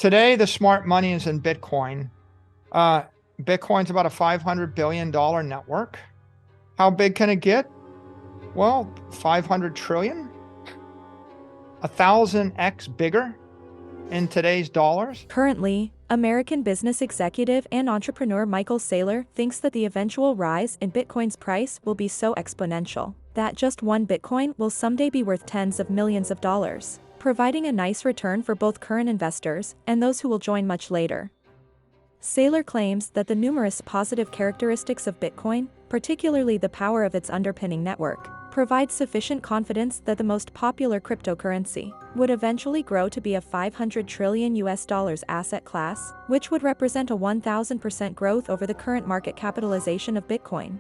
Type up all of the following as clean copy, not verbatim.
Today, the smart money is in Bitcoin. Uh, Bitcoin's about a $500 billion network. How big can it get? Well, 500 trillion, 1,000x bigger in today's dollars. Currently, American business executive and entrepreneur Michael Saylor thinks that the eventual rise in Bitcoin's price will be so exponential that just one Bitcoin will someday be worth tens of millions of dollars, providing a nice return for both current investors and those who will join much later. Saylor claims that the numerous positive characteristics of Bitcoin, particularly the power of its underpinning network, provides sufficient confidence that the most popular cryptocurrency would eventually grow to be a $500 trillion asset class, which would represent a 1,000% growth over the current market capitalization of Bitcoin.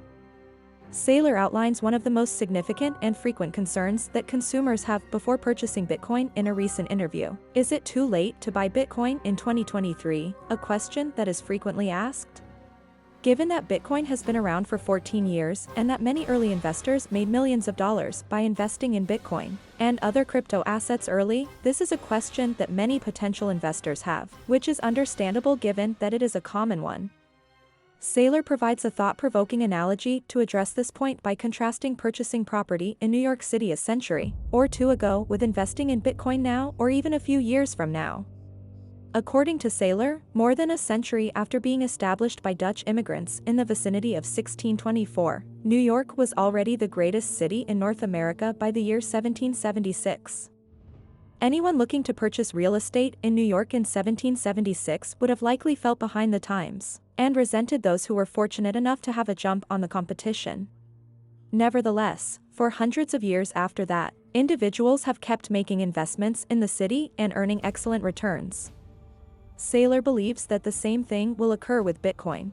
Saylor outlines one of the most significant and frequent concerns that consumers have before purchasing Bitcoin in a recent interview. Is it too late to buy Bitcoin in 2023? A question that is frequently asked. Given that Bitcoin has been around for 14 years and that many early investors made millions of dollars by investing in Bitcoin and other crypto assets early, this is a question that many potential investors have, which is understandable given that it is a common one. Saylor provides a thought-provoking analogy to address this point by contrasting purchasing property in New York City a century or two ago with investing in Bitcoin now or even a few years from now. According to Saylor, more than a century after being established by Dutch immigrants in the vicinity of 1624, New York was already the greatest city in North America by the year 1776. Anyone looking to purchase real estate in New York in 1776 would have likely felt behind the times and resented those who were fortunate enough to have a jump on the competition. Nevertheless, for hundreds of years after that, individuals have kept making investments in the city and earning excellent returns. Saylor believes that the same thing will occur with Bitcoin.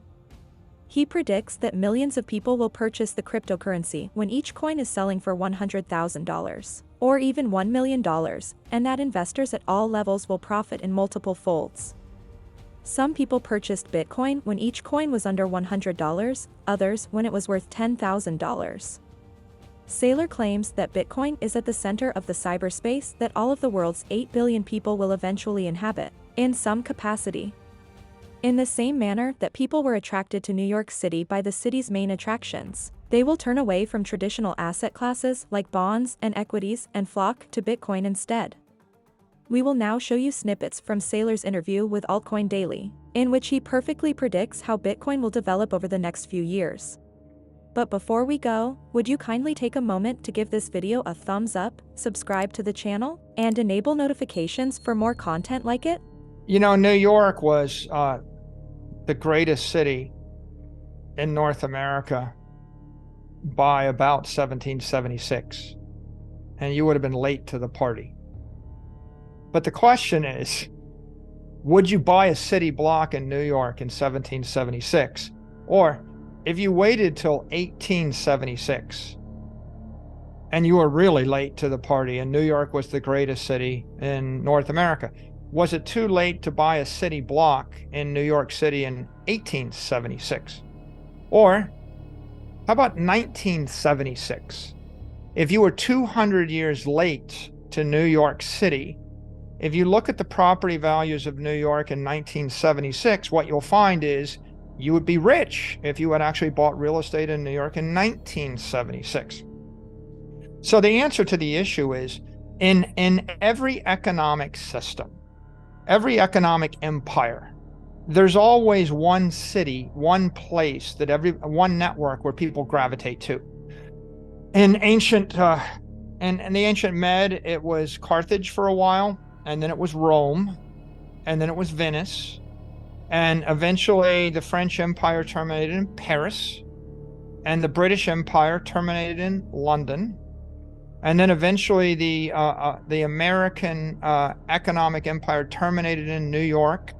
He predicts that millions of people will purchase the cryptocurrency when each coin is selling for $100,000, or even $1 million, and that investors at all levels will profit in multiple folds. Some people purchased Bitcoin when each coin was under $100, others when it was worth $10,000. Saylor claims that Bitcoin is at the center of the cyberspace that all of the world's 8 billion people will eventually inhabit, in some capacity. In the same manner that people were attracted to New York City by the city's main attractions, they will turn away from traditional asset classes like bonds and equities and flock to Bitcoin instead. We will now show you snippets from Saylor's interview with Altcoin Daily, in which he perfectly predicts how Bitcoin will develop over the next few years. But before we go, would you kindly take a moment to give this video a thumbs up, subscribe to the channel, and enable notifications for more content like it? You know, New York was the greatest city in North America by about 1776, and you would have been late to the party. But the question is, would you buy a city block in New York in 1776? Or if you waited till 1876 and you were really late to the party and New York was the greatest city in North America, was it too late to buy a city block in New York City in 1876? Or how about 1976? If you were 200 years late to New York City, if you look at the property values of New York in 1976, what you'll find is you would be rich if you had actually bought real estate in New York in 1976. So the answer to the issue is, in every economic system, every economic empire, there's always one city, one place one network where people gravitate to. In the ancient Med, it was Carthage for a while, and then it was Rome, and then it was Venice, and eventually the French Empire terminated in Paris, and the British Empire terminated in London, and then eventually the American economic empire terminated in New York.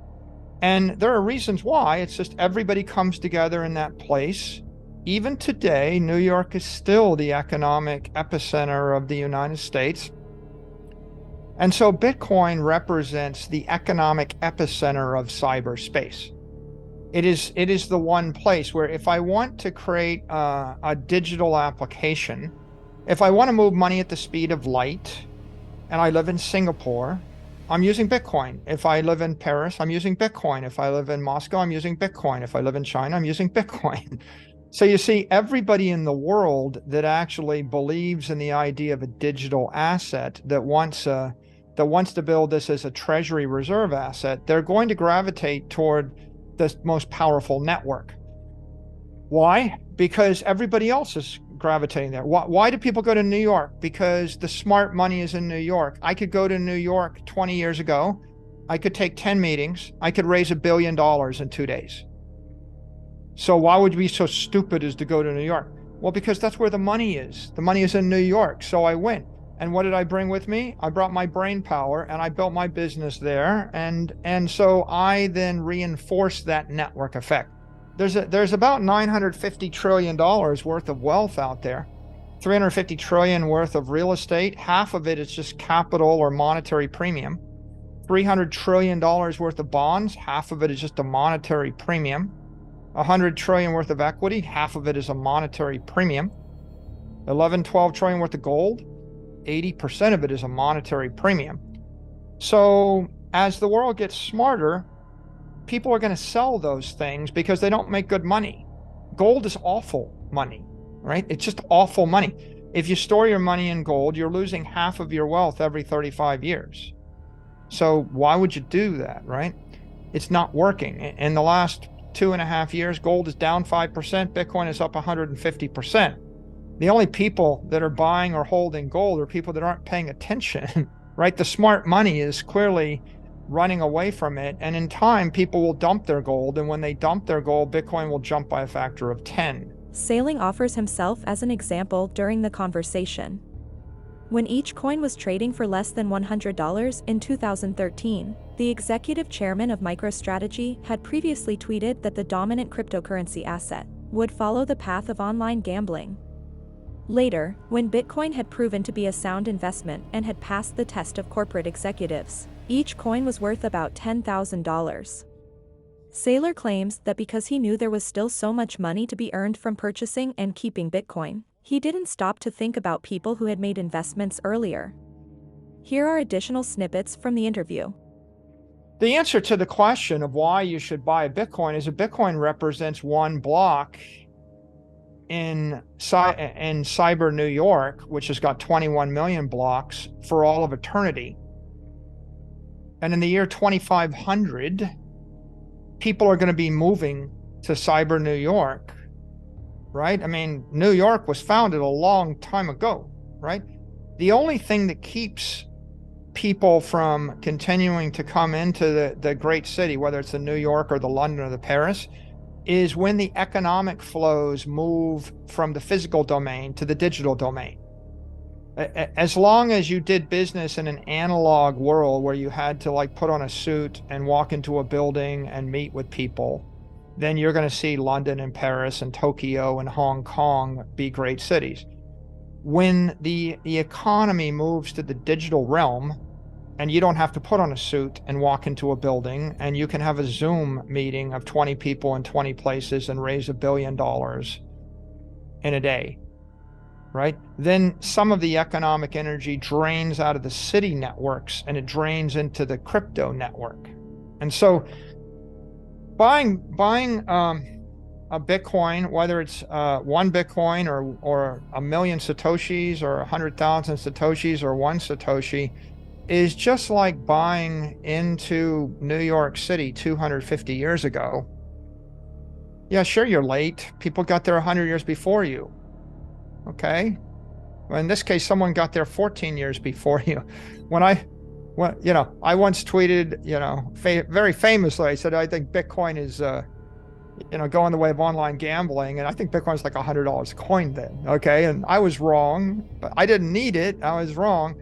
And there are reasons why. It's just everybody comes together in that place. Even today, New York is still the economic epicenter of the United States. And so Bitcoin represents the economic epicenter of cyberspace. It is the one place where if I want to create a digital application, if I want to move money at the speed of light, and I live in Singapore, I'm using Bitcoin. If I live in Paris, I'm using Bitcoin. If I live in Moscow, I'm using Bitcoin. If I live in China, I'm using Bitcoin. So you see, everybody in the world that actually believes in the idea of a digital asset that wants to build this as a treasury reserve asset, they're going to gravitate toward the most powerful network. Why? Because everybody else is gravitating there. Why do people go to New York? Because the smart money is in New York. I could go to New York 20 years ago. I could take 10 meetings. I could raise $1 billion in 2 days. So why would you be so stupid as to go to New York? Well, because that's where the money is. The money is in New York. So I went. And what did I bring with me? I brought my brain power and I built my business there. And so I then reinforced that network effect. There's about $950 trillion worth of wealth out there, 350 trillion worth of real estate. Half of it is just capital or monetary premium. $300 trillion worth of bonds. Half of it is just a monetary premium. 100 trillion worth of equity. Half of it is a monetary premium. 11, 12 trillion worth of gold. 80% of it is a monetary premium. So as the world gets smarter, people are going to sell those things because they don't make good money. Gold is awful money, right? It's just awful money. If you store your money in gold, you're losing half of your wealth every 35 years. So why would you do that, right? It's not working. In the last 2.5 years, gold is down 5%, Bitcoin is up 150%. The only people that are buying or holding gold are people that aren't paying attention, right? The smart money is clearly running away from it. And in time, people will dump their gold. And when they dump their gold, Bitcoin will jump by a factor of 10. Saylor offers himself as an example during the conversation. When each coin was trading for less than $100 in 2013, the executive chairman of MicroStrategy had previously tweeted that the dominant cryptocurrency asset would follow the path of online gambling. Later, when Bitcoin had proven to be a sound investment and had passed the test of corporate executives, each coin was worth about $10,000. Saylor claims that because he knew there was still so much money to be earned from purchasing and keeping Bitcoin, he didn't stop to think about people who had made investments earlier. Here are additional snippets from the interview. The answer to the question of why you should buy a Bitcoin is a Bitcoin represents one block in cyber New York, which has got 21 million blocks for all of eternity. And in the year 2500, people are going to be moving to cyber New York, right? I mean, New York was founded a long time ago, right? The only thing that keeps people from continuing to come into the great city, whether it's the New York or the London or the Paris, is when the economic flows move from the physical domain to the digital domain. As long as you did business in an analog world where you had to like put on a suit and walk into a building and meet with people, then you're going to see London and Paris and Tokyo and Hong Kong be great cities. When the economy moves to the digital realm, and you don't have to put on a suit and walk into a building, and you can have a Zoom meeting of 20 people in 20 places and raise $1 billion in a day, right? Then some of the economic energy drains out of the city networks and it drains into the crypto network. And so buying a Bitcoin, whether it's one Bitcoin or a million Satoshis or 100,000 Satoshis or one Satoshi, is just like buying into New York City 250 years ago. Yeah, sure, you're late. People got there 100 years before you. Okay? Well, in this case, someone got there 14 years before you. I once tweeted, very famously, I said, I think Bitcoin is, going the way of online gambling. And I think Bitcoin's like $100 a coin then. Okay? And I was wrong, but I didn't need it. I was wrong.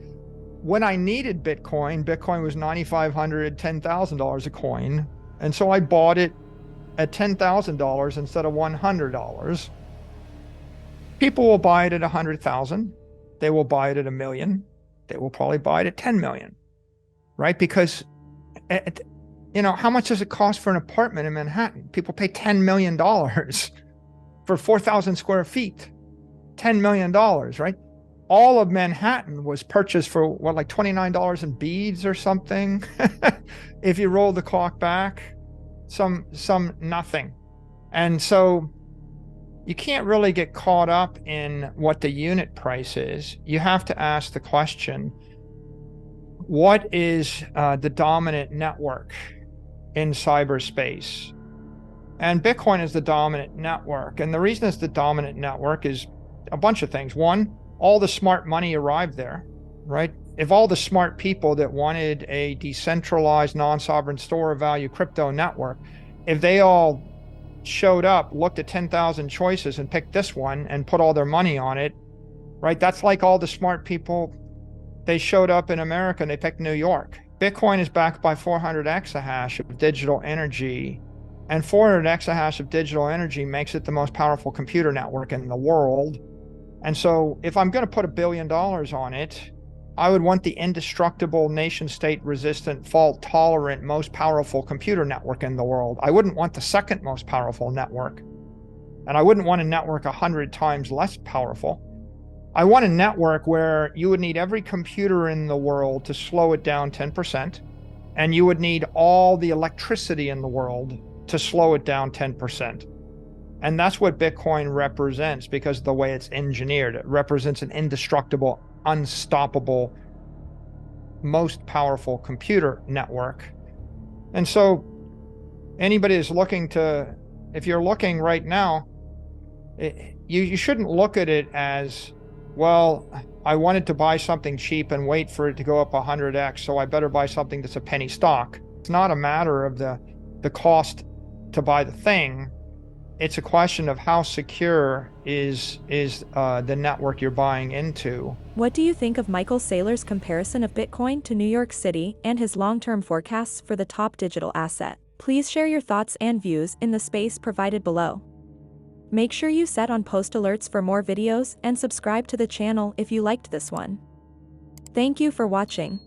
When I needed Bitcoin was $9,500, $10,000 a coin. And so I bought it at $10,000 instead of $100. People will buy it at 100,000. They will buy it at 1 million. They will probably buy it at 10 million, right? Because, how much does it cost for an apartment in Manhattan? People pay $10 million for 4,000 square feet, $10 million, right? all of Manhattan was purchased for what, like $29 in beads or something. If you roll the clock back, some nothing. And so you can't really get caught up in what the unit price is. You have to ask the question, what is the dominant network in cyberspace? And Bitcoin is the dominant network. And the reason it's the dominant network is a bunch of things. One, all the smart money arrived there, right? If all the smart people that wanted a decentralized, non-sovereign store of value crypto network, if they all showed up, looked at 10,000 choices and picked this one and put all their money on it, right? That's like all the smart people, they showed up in America and they picked New York. Bitcoin is backed by 400 exahash of digital energy, and 400 exahash of digital energy makes it the most powerful computer network in the world. And so if I'm going to put $1 billion on it, I would want the indestructible, nation-state resistant, fault-tolerant, most powerful computer network in the world. I wouldn't want the second most powerful network. And I wouldn't want a network 100 times less powerful. I want a network where you would need every computer in the world to slow it down 10%, and you would need all the electricity in the world to slow it down 10%. And that's what Bitcoin represents because of the way it's engineered. It represents an indestructible, unstoppable, most powerful computer network. And so anybody is looking to, if you're looking right now, you shouldn't look at it as, well, I wanted to buy something cheap and wait for it to go up 100x, so I better buy something that's a penny stock. It's not a matter of the cost to buy the thing. It's a question of how secure is the network you're buying into. What do you think of Michael Saylor's comparison of Bitcoin to New York City and his long-term forecasts for the top digital asset? Please share your thoughts and views in the space provided below. Make sure you set on post alerts for more videos and subscribe to the channel if you liked this one. Thank you for watching.